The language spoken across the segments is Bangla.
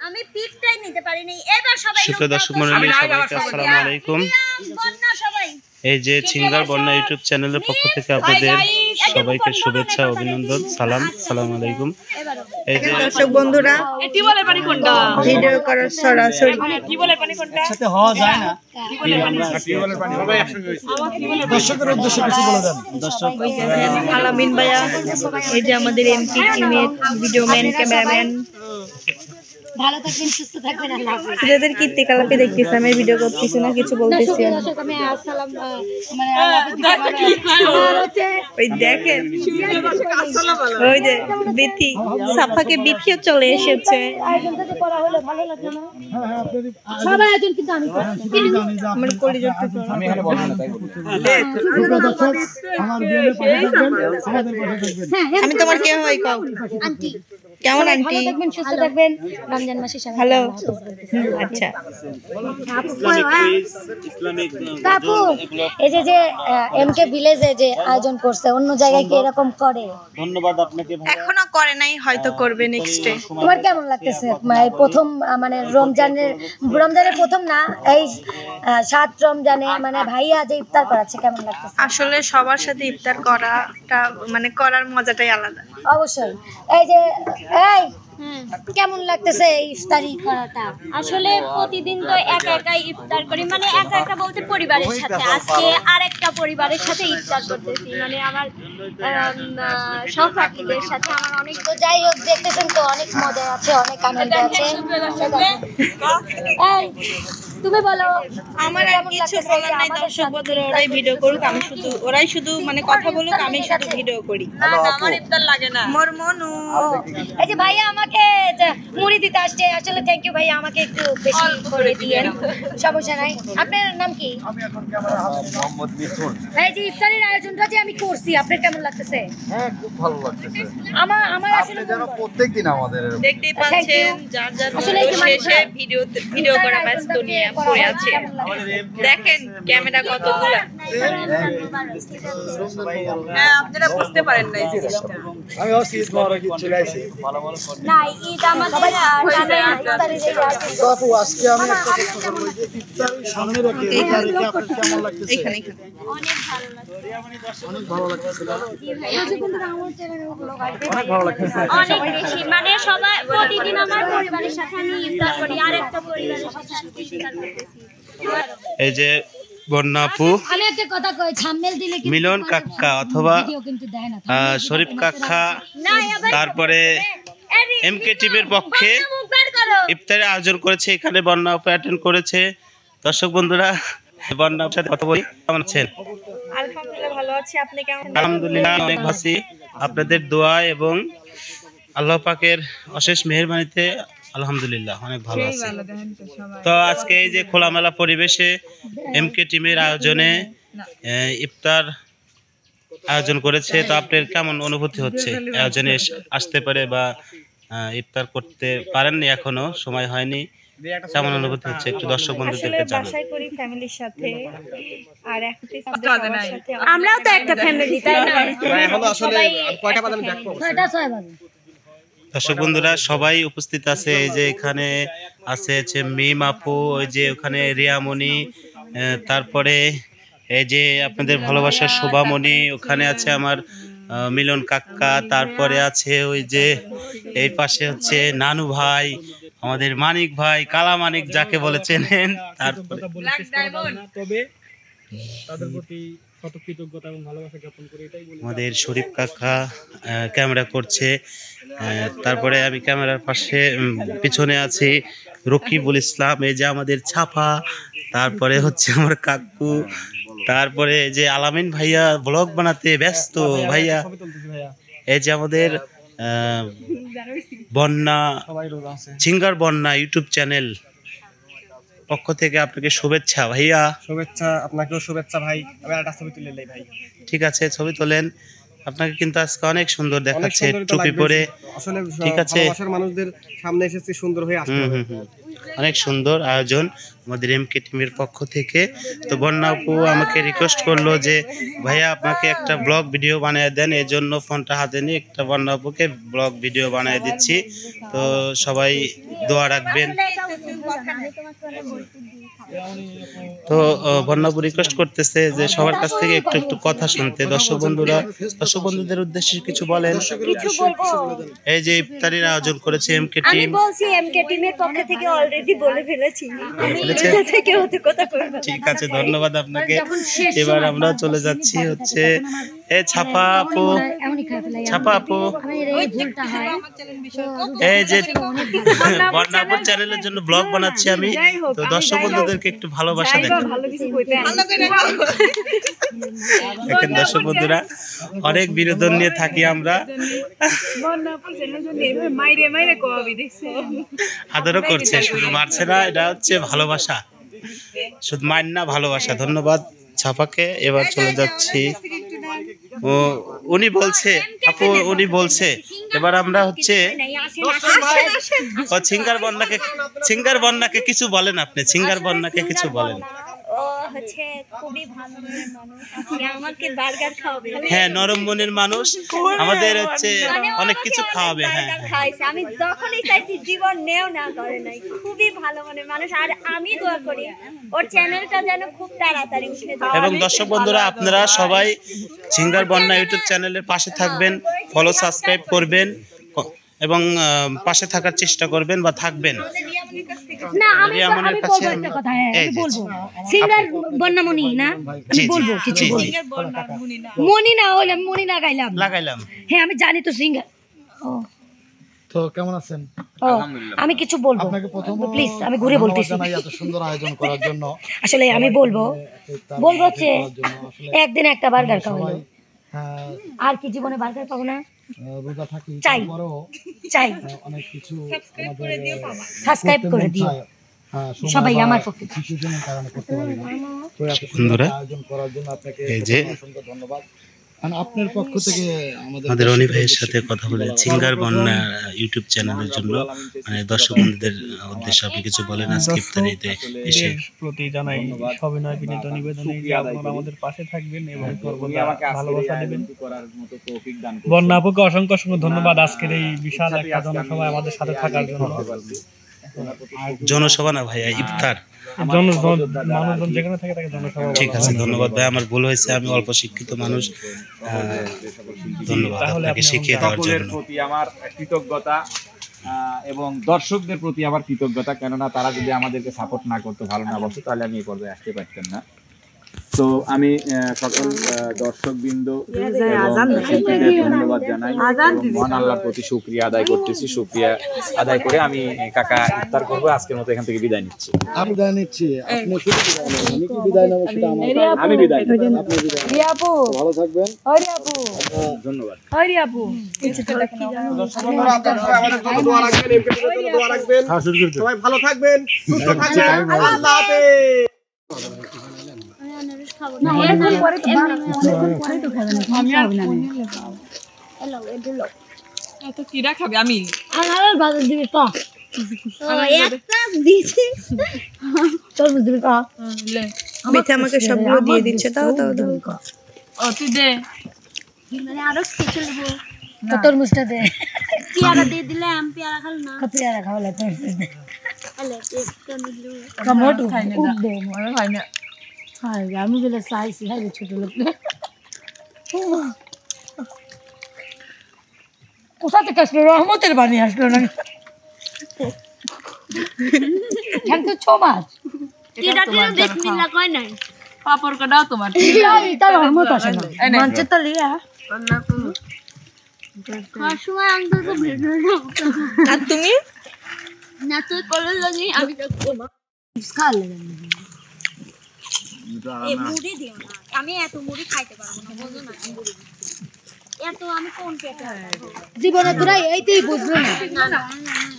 আমি পিকটাই নিতে পারিনি এবার সবাই সুপ্রিয় দর্শক মণ্ডলী সবাইকে আসসালামু আলাইকুম। এই যে সিঙ্গার বন্যা ইউটিউব চ্যানেলের পক্ষ থেকে আপনাদের সবাইকে শুভেচ্ছা অভিনন্দন সালাম আসসালামু আলাইকুম। এই যে দর্শক বন্ধুরা টিউবওয়েলের পানি কোনটা ভিডিও করার সরাসরি টিউবওয়েলের পানি কোনটা একসাথে হওয়া যায় না টিউবওয়েলের পানি সবাই একসাথে দর্শকের উদ্দেশ্যে কিছু বলে দেন। দর্শক আলামিন ভাইয়া এই যে আমাদের এমপি টিমের ভিডিওম্যান ক্যামেরাম্যান ভালো থাকবেন সুস্থ থাকবেন আল্লাহ হাফেজ। এদের কীর্তি কালাপে দেখতেছি আমি ভিডিও করতেছি না কিছু বলতেছি না। আমি আসসালাম মানে ওই দেখেন ওই যে বিথি সাফাকে বিথিও চলে এসেছে। আয়োজনটা করা হলো ভালো লাগলো না? সবাই আয়োজন কিন্তু আমি করছি আমার কলিজার টুকরো আমি এখানে বলবো না তাই আমার বিয়ের পাশে থাকবেন আমাদের পাশে থাকবেন। আমি তোমার কে হই কও আন্টি কেমন আন্টি? ভালো থাকবেন সুস্থ থাকবেন রমজান মাসে সবাই হ্যালো আচ্ছা কাকু এই যে এমকে ভিলেজে যে আয়োজন করছে অন্য জায়গায় কি এরকম করে? ধন্যবাদ আপনাকে। এখনো করে নাই হয়তো করবে নেক্সট ডে। তোমার কেমন লাগতেছে প্রথম মানে রমজানের প্রথম না এই 7 রমজানে মানে ভাইয়া যে ইফতার করাচ্ছে কেমন লাগতেছে? আসলে সবার সাথে ইফতার করাটা মানে করার মজাটাই আলাদা। অবশ্যই এই যে এই কেমন লাগতেছে এই ইফতারি করাটা? আসলে প্রতিদিন তো একা একাই ইফতার করি, মানে একা একা বলতে পরিবারের সাথে। আজকে আরেকটা পরিবারের সাথে ইফতার করতেছি, মানে আমার সহপাঠীদের সাথে। আমার অনেক তো যাই হোক দেখতেছেন তো অনেক মজা আছে অনেক আনন্দ আছে। এই তুমি বলো। আমার আর কিছু বলার নাই, দর্শক বন্ধুরা ওরাই ভিডিও করুক, আমি শুধু ওরাই শুধু মানে কথা বলুক, আমি শুধু ভিডিও করি। আমার ইফতার লাগে না। মোর মনু এই যে ভাইয়া আমাকে মুড়ি দিতে আসছে, আসলে থ্যাংক ইউ ভাইয়া, আমাকে একটু বেশি করে দিয়েন, সমস্যা নাই। আপনার নাম কি? আমি এখন ক্যামেরা হাতে মোহাম্মদ মিঠুন। এই যে ইফতারের আয়োজনটা যে আমি করছি আপনার কেমন লাগতেছে? হ্যাঁ খুব ভালো লাগতেছে। আমার আসলে যেন প্রত্যেকদিন আমাদের দেখতেই পাচ্ছেন যার যার শেষে ভিডিও করা ব্যস্ত নিয়ে পড়ে আছে। দেখেন ক্যামেরা কত দূর। হ্যাঁ আপনারা বুঝতে পারেন না এই জিনিসটা। আমি অসিস বড় কি চলে আইছি ভালো ভালো না, ঈদ আমাদের বাপু আজকে আমি একটা কথা বলবো যে ইফতারের সামনে রেখে এটা রেখে আপনার কেমন লাগতেছে? এখানে অনেক ভালো লাগতেছে। অনেক ভালো লাগতেছে। অনেক বেশি, মানে সবাই প্রতিদিন আমার পরিবারের সাথে আমি ইফতার করি, আরেকটা পরিবারের সাথে আজকে ইফতার করতেছি। এই যে বন্যা আপু, আমি একটা কথা কই, থাম্বনেল দিলে কি মিলন কাকা অথবা ভিডিও কিন্তু দেয় না। শরীফ কাকা, তারপরে এমকে টিমের পক্ষে ইফতারের আয়োজন করেছে। এখানে বন্যা আপু অ্যাটেন্ড করেছে। দর্শক বন্ধুরা বন্যা আপুর সাথে কথা বলি। কেমন আছেন? আলহামদুলিল্লাহ ভালো আছি, আপনি কেমন? আলহামদুলিল্লাহ অনেক ভালো আছি। আপনাদের দোয়া এবং আল্লাহ পাকের অশেষ মেহেরবানিতে আলহামদুলিল্লাহ অনেক ভালো আছি। তো আজকে এই যে খোলামেলা পরিবেশে এমকে টিমের আয়োজনে ইফতার আয়োজন করেছে, তো আপনার কেমন অনুভূতি হচ্ছে? আয়োজনে আসতে পারে বা ইফতার করতে পারেননি, এখনো সময় হয়নি, কেমন অনুভূতি হচ্ছে একটু দর্শক বন্ধুদেরকে জানান। বাসায় করি ফ্যামিলির সাথে, আর এখন সাথে আমরাও তো একটা ফ্যামিলি, তাই না? এখন আসলে কয়টা বাজে আমি ব্যাক করব। ছয়টা ছয় বাজে। দর্শক বন্ধুরা সবাই উপস্থিত আছে। এই যে এখানে আছে মিম আপু, ওই যে ওখানে রিয়ামণি, তারপরে এই যে আপনাদের ভালোবাসার শোভামণি, ওখানে আছে আমার মিলন কাকা, তারপরে আছে ওই যে এই পাশে হচ্ছে নানু ভাই, আমাদের মানিক ভাই, কালা মানিক যাকে বলেছেন, তারপরে তবে তাদের প্রতি কত কৃতজ্ঞতা এবং ভালোবাসা জ্ঞাপন করি এটাই বলি। আমাদের শরীফ কাকা ক্যামেরা করছে। তারপরে আমি ক্যামেরার পাশে পিছনে আছি রকিবুল ইসলাম, এই যে আমাদের ছাপা, তারপরে হচ্ছে আমার কাকু, তারপরে যে আলামিন ভাইয়া ব্লগ বানাতে ব্যস্ত ভাইয়া, এই যে আমাদের বন্যা সিঙ্গার বন্যা ইউটিউব চ্যানেল পক্ষ থেকে আপনাকে শুভেচ্ছা ভাইয়া। শুভেচ্ছা, আপনাকেও শুভেচ্ছা ভাই। আমি একটা ছবি তুলে নেই ভাই। ঠিক আছে ছবি তোলেন, আপনাকে কিন্তু আজকে অনেক সুন্দর দেখাচ্ছে টুপি পরে। আসলে ঠিক আছে, ভালোবাসার মানুষদের সামনে এসেছি সুন্দর হয়ে আসতে হবে। অনেক সুন্দর আয়োজন আমাদের এমকে টিমের পক্ষ থেকে। তো বন্যা আপু আমাকে রিকোয়েস্ট করলো যে ভাইয়া আপনাকে একটা ব্লগ ভিডিও বানিয়ে দেন, এই জন্য ফোনটা হাতে নিয়ে একটা বন্যা আপুকে ব্লগ ভিডিও বানিয়ে দিচ্ছি। তো সবাই দোয়া রাখবেন। তো বন্যাপু রিকোয়েস্ট করতেছে যে সবার কাছ থেকে একটু একটু কথা শুনতে। দর্শক বন্ধুদের উদ্দেশ্যে কিছু বলেন। এই যে ইফতারির আয়োজন করেছে এমকে টিম, আমি বলছি এমকে টিমের পক্ষ থেকে অলরেডি বলে ফেলেছি। ঠিক আছে, ধন্যবাদ আপনাকে। এবার আমরা চলে যাচ্ছি হচ্ছে ছাপা আপু। এই যে বন্যাপুর চ্যানেলের জন্য ব্লগ বানাচ্ছি আমি, তো দর্শক বন্ধুদেরকে একটু ভালোবাসা দেখেন। দেখেন দর্শক বন্ধুরা, অনেক বিনোদন নিয়ে থাকি আমরা, আদরও করছে, শুধু মারছে না, এটা হচ্ছে ভালোবাসা, শুধু মার না ভালোবাসা। ধন্যবাদ ছাপাকে। এবার চলে যাচ্ছি, উনি বলছে আপু, উনি বলছে এবার আমরা হচ্ছে সিঙ্গার বন্যাকে কিছু বলেন আপনি, সিঙ্গার বন্যাকে কিছু বলেন। হ্যাঁ, নরম মনের মানুষ, আমাদের হচ্ছে অনেক কিছু খাওয়াবে। হ্যাঁ, আমি যখনই চাইছি জীবন নেও না করে নাই, খুবই ভালো মনের মানুষ। আর আমি দোয়া করি ওর চ্যানেলটা যেন খুব তাড়াতাড়ি উঠে যায়। এবং দর্শক বন্ধুরা, আপনারা সবাই সিঙ্গার বন্যা ইউটিউব চ্যানেলের পাশে থাকবেন, ফলো সাবস্ক্রাইব করবেন এবং পাশে থাকার চেষ্টা করবেন বা থাকবেন। না, আমি বলবো একটা কথা। হ্যাঁ, আমি বলবো সিঙ্গার বন্যামণি না, আমি বলবো কিছু মনি না হলে মনি লাগাইলাম। হ্যাঁ, আমি জানি তো সিঙ্গার। তো কেমন আছেন? আমি কিছু বলবো আপনাকে প্রথম প্লিজ, আমি ঘুরে বলতেছি। এত সুন্দর আয়োজন করার জন্য আসলে আমি বলবো হচ্ছে একদিন একটা বার্গার খাওয়ালো, আর কি জীবনে বার্গার পাবো না? রোজা থাকি, চাই অনেক কিছু সাবস্ক্রাইব করে দিও সবাই আমার পক্ষে। শিশুজনের কারণে করতে পারি না, তো এত সুন্দর আয়োজন করার জন্য আপনাকে অসংখ্য ধন্যবাদ। আপনার পক্ষ থেকে আমাদের রনি ভাইয়ের সাথে কথা বলে সিঙ্গার বন্যা ইউটিউব চ্যানেলের জন্য মানে দর্শক বন্ধুদের উদ্দেশ্যে আপনি কিছু বলেন আজকে ইফতারিতে এসে? প্রতি জানাই সবিনয় বিনীত নিবেদন যে আপনারা আমাদের পাশে থাকবেন এবং ভালোবাসা দেবেন। বন্যা আপুকে অসংখ্য ধন্যবাদ আজকের এই বিশাল একটা জনসভায় আমাদের সাথে থাকার জন্য। জনসভা না ভাইয়া, ইফতার। মানুষজন যেখানে থাকে তাকে জনসভা। ঠিক আছে, ধন্যবাদ ভাই, আমার ভুল হয়েছে, আমি অল্প শিক্ষিত মানুষ। ধন্যবাদ আপনাকে শিখিয়ে দেওয়ার জন্য। প্রতি আমার কৃতজ্ঞতা এবং দর্শকদের প্রতি আমার কৃতজ্ঞতা, কেননা তারা যদি আমাদেরকে সাপোর্ট না করতো, ভালো না বলতো, তাহলে আমি এই পর্যায়ে আসতে পারতাম না। তো আমি সকল দর্শকবৃন্দ ধন্যবাদ জানাই, মহান আল্লাহর প্রতি শুকরিয়া আদায় করতেছি। শুকরিয়া আদায় করে আমি কাকা ইফতার করবো। আজকের মতো এখান থেকে বিদায় নিচ্ছি। আমি বিদায় নিচ্ছি। আপনি কি বিদায় নেবো সেটা আমি বিদায় নেব। ভালো থাকবেন। ধন্যবাদ। সবাই ভালো থাকবেন, সুস্থ থাকবেন। আল্লাহ হাফেজ। আমাকে সবগুলো দিয়ে দিচ্ছে, তাও তুই দে, আরো কিছু নেবো। তরমুজটা দে, পেয়ারা দিয়ে দিলাম, পেয়ারা খাল না, পেয়ারা খাওয়ালে আমি বলে চাইছি। হ্যাঁ, ছোট লোক কোথা থেকে আসলো? রহমতের বাণী আসলো না, ছ মাস পাপড় কাটাও তোমার তার রহমত আসে না, মানছে তো লিয়া। আর তুমি না, তুই কলেজ লাগি, আমি মুড়ি দিও না, আমি এত মুড়ি খাইতে পারবো না, বুঝো না? এত আমি কোন পেটে জীবনে তোরা এইতেই বুঝলো না। না না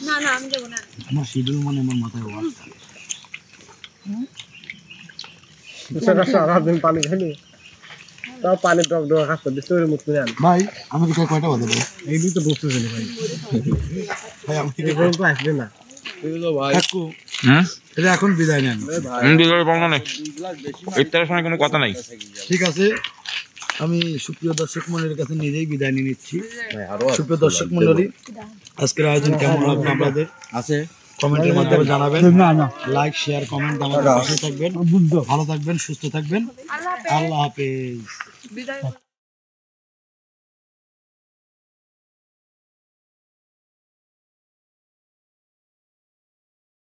না না, আমি দেবো না। আমার শিডিউল মনে আমার মাথায় সারাদিন পানি খাইনি, তাও পানি টক ডোকা খাচ্ছে দিচ্ছে মুখ করে আন। ভাই আমাকে কয়টা বাজে ভাই? এই তো বুঝতেছি ভাই, ভাই আমাকে আসবে না। ভাই এটা এখন বিদায় নেন। ইফতারের সময় কোনো কথা নাই। ঠিক আছে, আমি সুপ্রিয় দর্শক মন্ডলীর কাছে নিজেই বিদায় নিয়ে নিচ্ছি। সুপ্রিয় দর্শক মন্ডলী, আজকের আয়োজন কেমন লাগলো আপনাদের আছে কমেন্টের মাধ্যমে জানাবেন। লাইক শেয়ার কমেন্ট আমাদের পাশে থাকবেন। ভালো থাকবেন, সুস্থ থাকবেন। আল্লাহ হাফেজ।